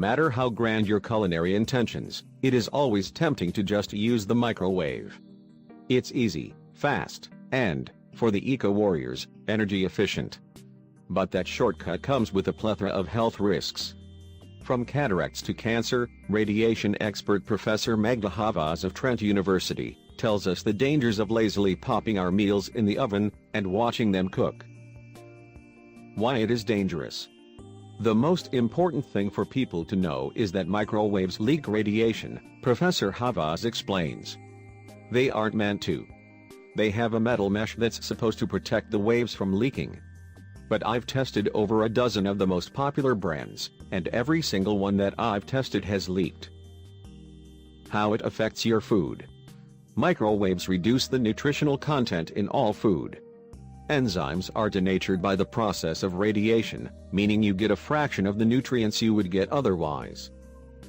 matter how grand your culinary intentions, it is always tempting to just use the microwave. It's easy, fast, and, for the eco-warriors, energy efficient. But that shortcut comes with a plethora of health risks. From cataracts to cancer, radiation expert Professor Magda Havas of Trent University tells us the dangers of lazily popping our meals in the oven and watching them cook. Why it is dangerous. The most important thing for people to know is that microwaves leak radiation, Professor Havas explains. They aren't meant to. They have a metal mesh that's supposed to protect the waves from leaking. But I've tested over a dozen of the most popular brands, and every single one that I've tested has leaked. How it affects your food. Microwaves reduce the nutritional content in all food. Enzymes are denatured by the process of radiation, meaning you get a fraction of the nutrients you would get otherwise.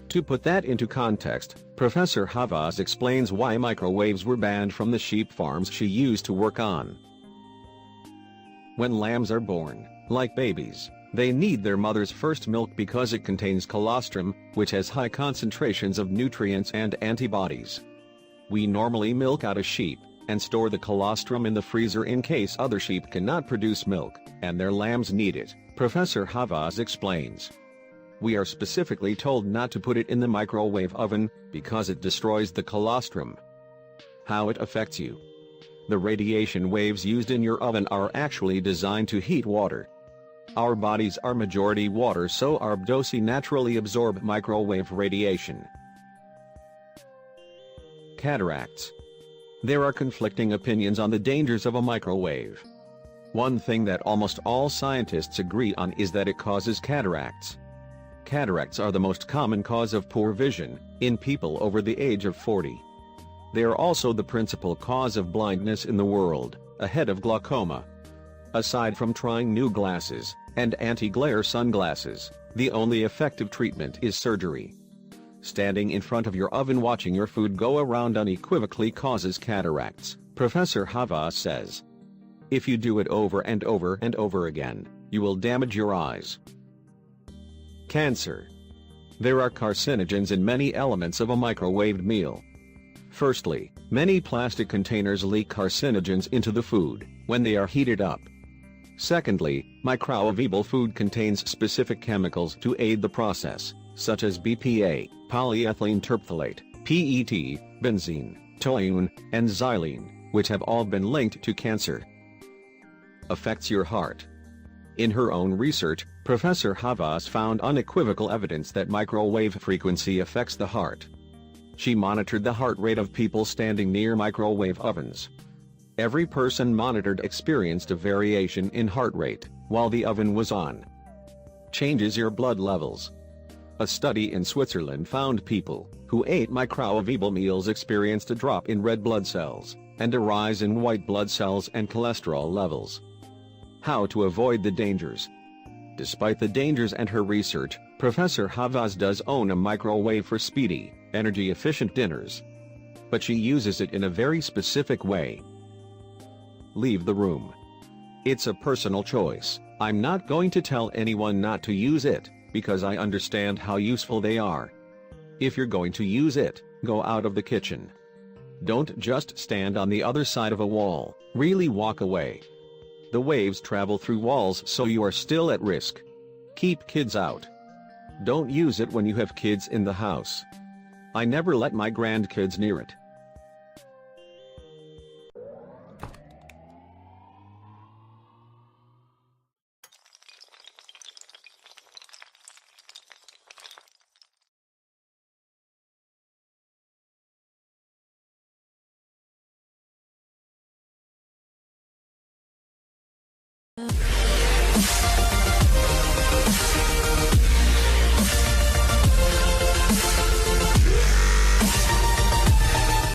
To put that into context, Professor Havas explains why microwaves were banned from the sheep farms she used to work on. When lambs are born, like babies, they need their mother's first milk because it contains colostrum, which has high concentrations of nutrients and antibodies. We normally milk out a sheep, and store the colostrum in the freezer in case other sheep cannot produce milk, and their lambs need it, Professor Havas explains. We are specifically told not to put it in the microwave oven, because it destroys the colostrum. How it affects you. The radiation waves used in your oven are actually designed to heat water. Our bodies are majority water, so our bodies naturally absorb microwave radiation. Cataracts. There are conflicting opinions on the dangers of a microwave. One thing that almost all scientists agree on is that it causes cataracts. Cataracts are the most common cause of poor vision in people over the age of 40. They are also the principal cause of blindness in the world, ahead of glaucoma. Aside from trying new glasses and anti-glare sunglasses, the only effective treatment is surgery. Standing in front of your oven watching your food go around unequivocally causes cataracts, Professor Havas says. If you do it over and over and over again, you will damage your eyes. Cancer. There are carcinogens in many elements of a microwaved meal. Firstly, many plastic containers leak carcinogens into the food when they are heated up. Secondly, microwavable food contains specific chemicals to aid the process, such as BPA, polyethylene terephthalate, PET, benzene, toluene, and xylene, which have all been linked to cancer. Affects your heart. In her own research, Professor Havas found unequivocal evidence that microwave frequency affects the heart. She monitored the heart rate of people standing near microwave ovens. Every person monitored experienced a variation in heart rate while the oven was on. Changes your blood levels. A study in Switzerland found people who ate microwavable meals experienced a drop in red blood cells and a rise in white blood cells and cholesterol levels. How to avoid the dangers. Despite the dangers and her research, Professor Havas does own a microwave for speedy, energy-efficient dinners. But she uses it in a very specific way. Leave the room. It's a personal choice. I'm not going to tell anyone not to use it, because I understand how useful they are. If you're going to use it, go out of the kitchen. Don't just stand on the other side of a wall, really walk away. The waves travel through walls, so you are still at risk. Keep kids out. Don't use it when you have kids in the house. I never let my grandkids near it.